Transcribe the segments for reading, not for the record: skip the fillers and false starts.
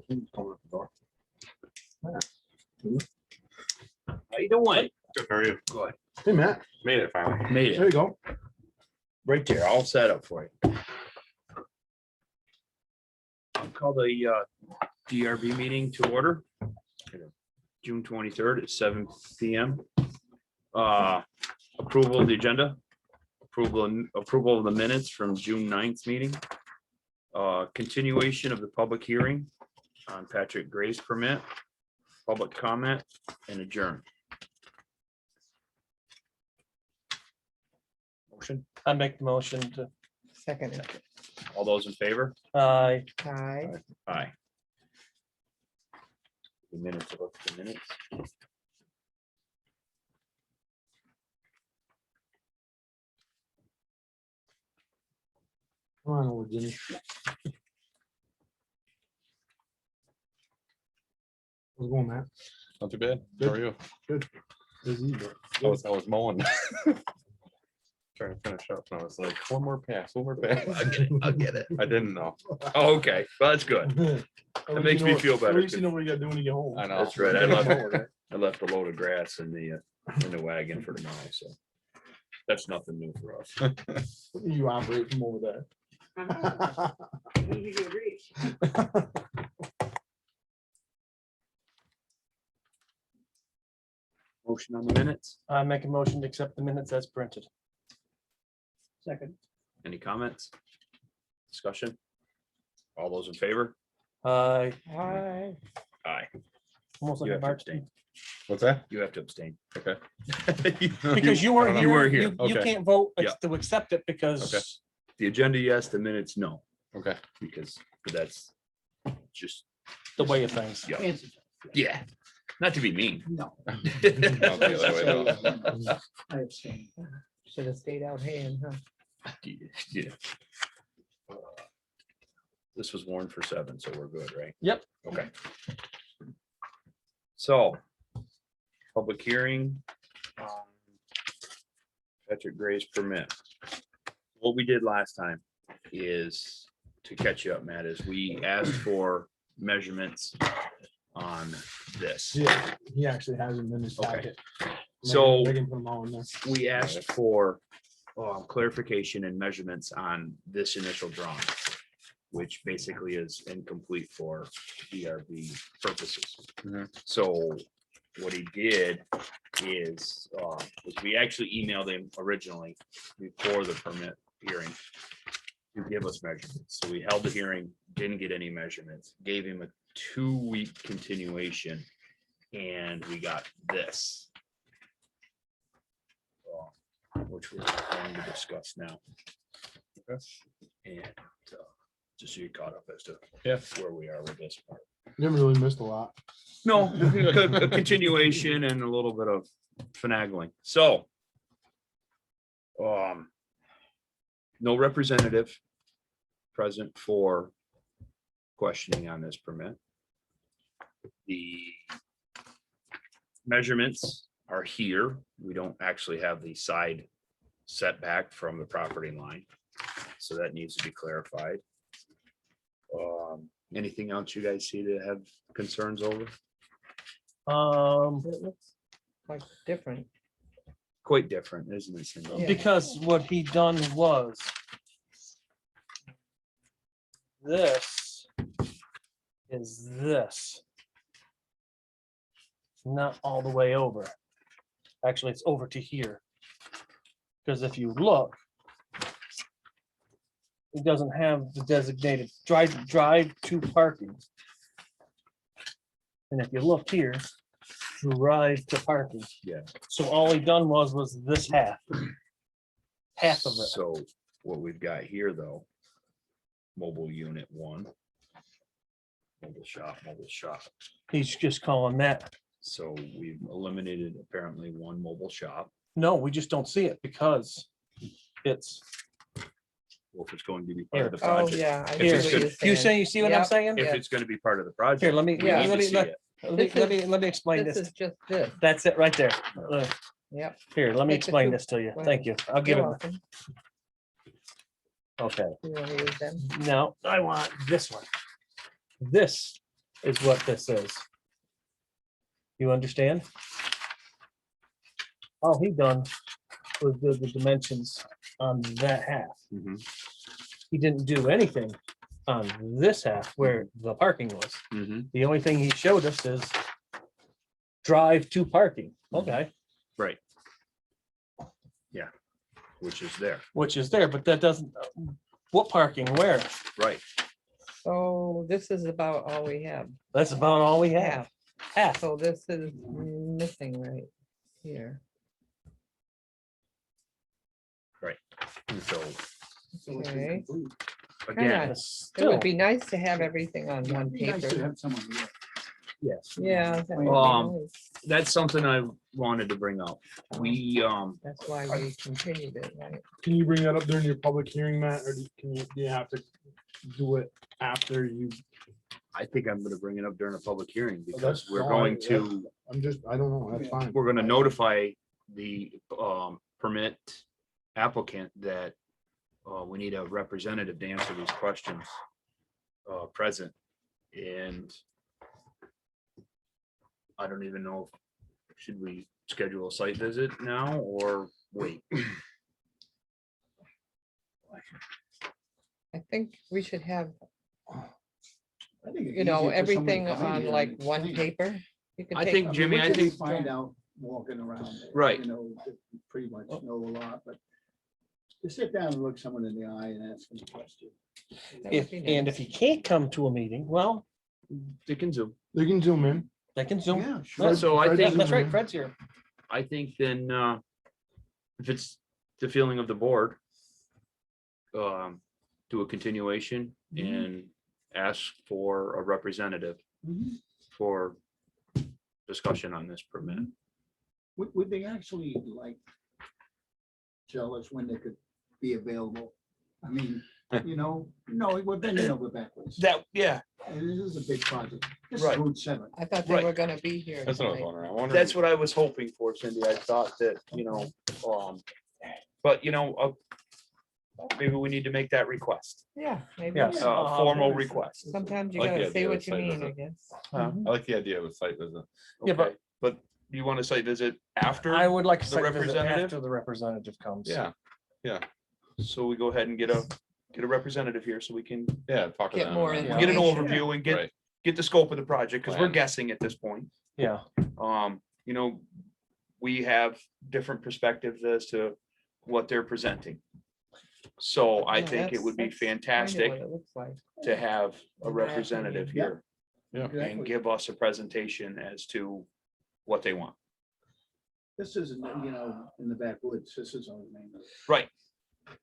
How you doing? Good, how are you? Good. Hey, Matt, Made it finally. Made there it you go. right there, all set up for you. I'll call the DRB meeting to order. June 23rd at 7 PM. Approval of the agenda. Approval of the minutes from June 9th meeting. Continuation of the public hearing on Patrick Gray's permit, public comment, and adjourn. Motion, I make the motion to, Second. all those in favor? I Aye. Aye. The minutes, look at the minutes. Come on over, Jimmy. How's it going, Matt? Not too bad. How are you? Busy, but I was mowing. Trying to finish up and I was like, one more pass. I'll get it. I didn't know. Oh, okay, well, that's good. That makes me feel better, At least you know what you gotta do when you get home. I know. That's right. I left a load of grass in the wagon for tomorrow, so that's nothing new for us. You operate from over there. Motion on the minutes. make a motion to accept the minutes as printed. Second. Any comments? Discussion? All those in favor? I Aye. Aye. almost You like a have to March, abstain. What's that? You have to abstain. Okay. because you weren't I don't here. know. You weren't here. You Okay. can't vote Yeah. to accept it because Okay. The agenda, yes, the minutes, no, Okay. because that's just, the way of things. yeah, yeah, not to be mean. No. Not the other way, though. I abstain. Should have stayed out hand, huh? Yeah. This was warned for 7, so we're good, right? Yep. Okay. So, public hearing. Patrick Gray's permit. What we did last time is, to catch you up, Matt, is we asked for measurements on this. Yeah, he actually has them in his Okay. packet. So- Megan put them all in there. We asked for clarification and measurements on this initial drawing, which basically is incomplete for DRB purposes. Mhm. So what he did is we actually emailed him originally before the permit hearing to give us measurements. So we held the hearing, didn't get any measurements, gave him a 2-week continuation, and we got this, which we're going to discuss now. And just so you caught up as to where we are with this part. You haven't really missed a lot. No, a continuation and a little bit of finagling. So, no representative present for questioning on this permit. The measurements are here. We don't actually have the side setback from the property line, so that needs to be clarified. Anything else you guys see that have concerns over? It looks quite different. Quite different, isn't it, Cindy? Yeah. Because what he done was this is this. Not all the way over. Actually, it's over to here. Because if you look, it doesn't have the designated drive to parking. And if you look here, drive to parking. Yeah. So all he done was this half. Half of it. So what we've got here, though, mobile unit 1. Mobile shop. He's just calling that. So we've eliminated apparently 1 mobile shop. No, we just don't see it because it's Well, if it's going to be part of the Oh, project. yeah. I If see here. it's what good- you're You saying. see what I'm Yep. saying? If Yeah. it's going to be part of the project. Here, let me, we need to see it. let me explain This this. is just this. That's it right there. Yep. Here, let me Take the explain two- this to you. Go Thank you. I'll give You're it. welcome. Okay. You wanna use them? No, I want this one. This is what this is. You understand? All he done was do the dimensions on that half. Mhm, He didn't do anything on this half where the parking was. mhm. The only thing he showed us is drive to parking. Okay, Right. Yeah, which is there, which is there, but that doesn't, what parking, where? right. So this is about all we have. That's about all we have. Half. So this is missing right here. And so, Okay. again, It Still, would be nice to have everything on one paper. yes, Yeah. that would be Um, nice. that's something I wanted to bring up. We, That's why we continued it, right? Can you bring that up during your public hearing, Matt, or do you have to do it after you? I think I'm gonna bring it up during a public hearing because that's we're fine, going to, I don't know, that's fine. we're gonna notify the permit applicant that we need a representative to answer these questions present. And I don't even know, should we schedule a site visit now or wait? I think we should have, I think it's you know, easier for somebody everything to come in on here like and one explain. paper. You can I take- think, Jimmy, what I you think, Find out walking around. there, Right. You know, you pretty much know a lot, but to sit down and look someone in the eye and ask them a question. that if, would be and nice. if he can't come to a meeting, well, they can zoom. They can zoom in. they can zoom. Yeah, sure. So I Fred Yeah, think, that's right, Mhm. Fred's here. I think then, if it's the feeling of the board, do a continuation and ask for a representative Mhm. for discussion on this permit. Would they actually like tell us when they could be available? I mean, you know, no, we're bending over backwards. That, yeah, And this is a big project. This is Right. Route 7. I thought they Right. were gonna be here. That's what I was tonight. wondering. I wonder. that's what I was hoping for, Cindy. I thought that, but maybe we need to make that request, Yeah, maybe. Yes. yeah. formal request. Sometimes you I like the gotta say idea of what you site mean, I visit. guess. Huh? I like the idea of a site visit. Yeah, but- Okay, but you want a site visit after? I would like to the site visit representative? after the representative comes. Yeah, So we go ahead and get a representative here so we can yeah, talk to Get them. more and- info. get an Information. overview and Right. get the scope of the project, because we're Plan. guessing at this point. Yeah, We have different perspectives as to what they're presenting. So I Yeah, think it would be that's kinda fantastic what it looks like. to have a In my representative opinion. here Yeah. and Exactly. give us a presentation as to what they want. This isn't, you know, in the backwoods. This is on the main road. Right.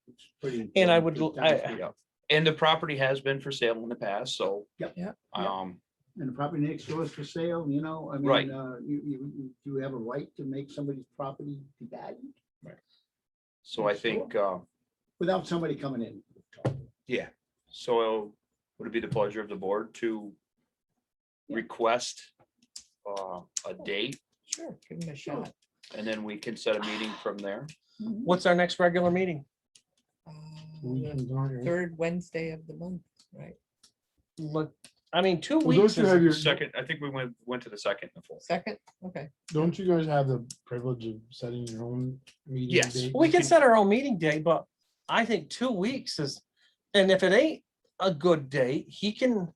It's pretty And I important would, to downtown. Yeah. And the property has been for sale in the past, so. Yep. Yeah. And the property next door is for sale, you know, I Right. mean, you have a right to make somebody's property devalued So I think, without somebody coming in. yeah, so would it be the pleasure of the board to Yeah. request a date, Sure, give them a shot. and then we can set a meeting from there? what's our next regular meeting? The third Wednesday of the month, right? Look, I mean, 2 Well, weeks. don't you is- have your, Second, I think we went to the second and the fourth. Second, okay. don't you guys have the privilege of setting your own meeting Yes. date? We can set our own meeting day, but I think 2 weeks is, and if it ain't a good date, he can,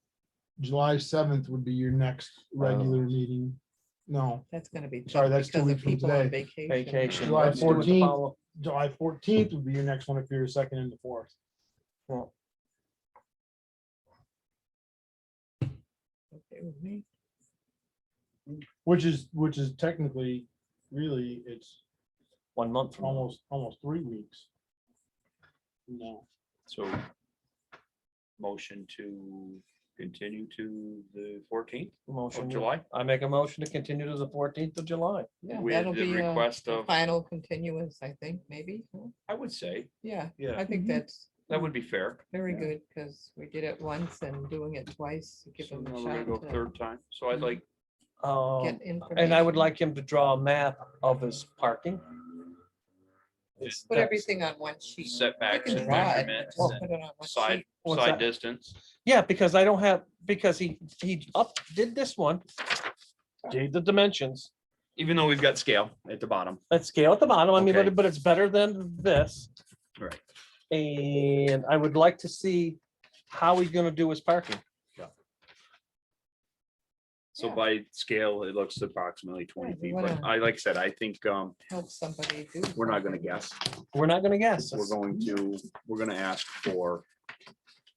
July 7th would be your next regular meeting. No, That's gonna be. Sorry, tough that's 2 because of weeks from people on today. Vacation. vacation. July Let's do it the 14th. follow- July 14th would be your next one if you're second and the fourth. well, Okay with me. Which is technically, really, it's 1 month from now. almost 3 weeks. No, So motion to continue to the 14th Motion. of July. I make a motion to continue to the 14th of July. Yeah, We had that'll the be request a of, final continuance, I think, maybe. huh? I would say, Yeah, yeah, I think Mhm. that's that would be fair. very Yeah. good because we did it once and doing it twice, give So them now a we're gonna shot go to third time. So I'd like, Um, get information. and I would like him to draw a map of his parking. It's- Put everything on one sheet. setbacks You and can draw it, measurements just and put it on one side, sheet. What's side that? distance. Yeah, because I don't have, because he did this one. Gave the dimensions, Even though we've got scale at the bottom. let's scale at the bottom, I mean, Okay. but it's better than this. Right. And I would like to see how he's gonna do his parking. So Yeah. by scale, it looks approximately 20 Yeah, you feet, but wanna- like I said, I think Help somebody do. we're not gonna something. guess. We're not gonna guess. We're gonna ask for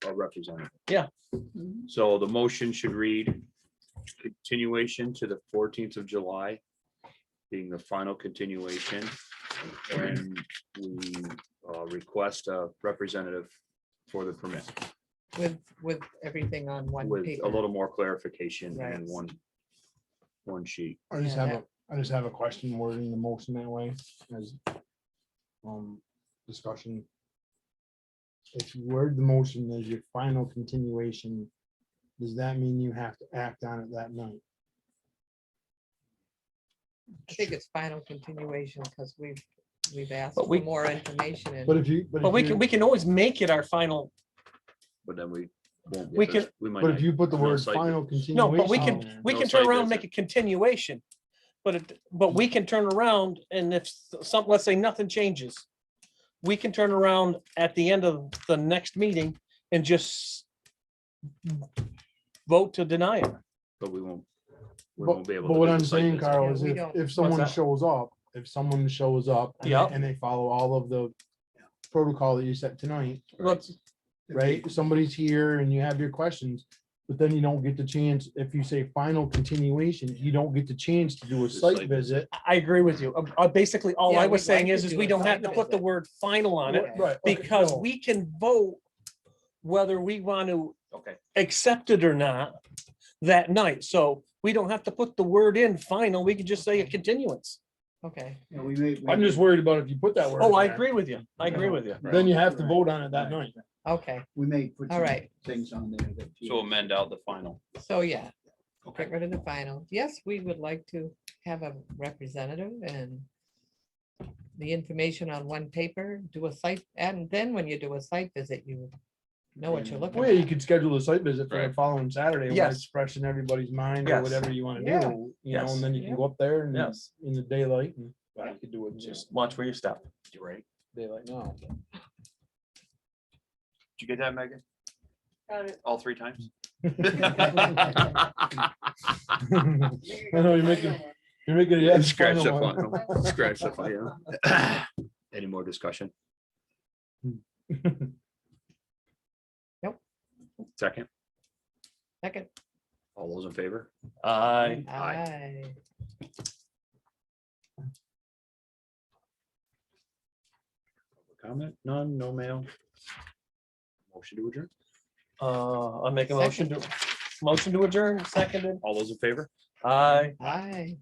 a representative. Yeah. Mhm. So the motion should read continuation to the 14th of July, being the final continuation. And we request a representative for the permit With everything on one with paper. a little more clarification Right. and one sheet. I just Yeah, have I just have a question wording the motion that way as discussion. If you word the motion as your final continuation, does that mean you have to act on it that night? I think it's final continuation because we've asked But for we- more information But and if you, But we can always make it our final, But then we won't. We because can- we might but if not- you put the no word site final visit. continuation. no, but we on can, there, we No can site turn around and visit. make a continuation. But we can turn around and if some, let's say nothing changes. We can turn around at the end of the next meeting and just vote to deny it. But we won't. We But won't be able but to what do the I'm site saying, visit. Carl, Yeah, is we if, don't- if someone that? shows up, and Yep. and they follow all of the protocol that you set tonight, Let's, right? Somebody's here and you have your questions, but then you don't get the chance, if you say final continuation, you don't get the chance to do a The site site visit. I agree with you. Basically, all Yeah, I was we'd saying like is to do we a don't have to site put the visit. word final on it Right, okay, because no. we can vote whether we want to Okay. accept it or not that night. So we don't have to put the word in final. We can just say a continuance. okay, Yeah, we may. I'm just worried about if you put that word. Oh, in I there, agree with you. I agree with you. Then you have to vote on it that night. okay, We may put all some right. things on there that. So amend out the final. So yeah, Okay. get rid of the final. Yes, we would like to have a representative and the information on one paper, do a site, and then when you do a site visit, you know what you're looking Well, yeah, you at. could schedule a site visit for the Right. following Saturday, when Yes. it's fresh in everybody's mind, or Yes. whatever you wanna Yeah. do, you know, Yes. and then you Yeah. can go up there and Yes. in the daylight, and well, you could do it Just watch where you step. You right? daylight now. Did you get that, Megan? Got it. All 3 times? I know, you're making it. yeah, the Scratch the final one. final. Scratch the final. Any more discussion? Nope. Second, Second, all those in favor? I aye. Comment? None, no mail. Motion to adjourn. I make a motion to adjourn, seconded. All those in favor? I. Aye.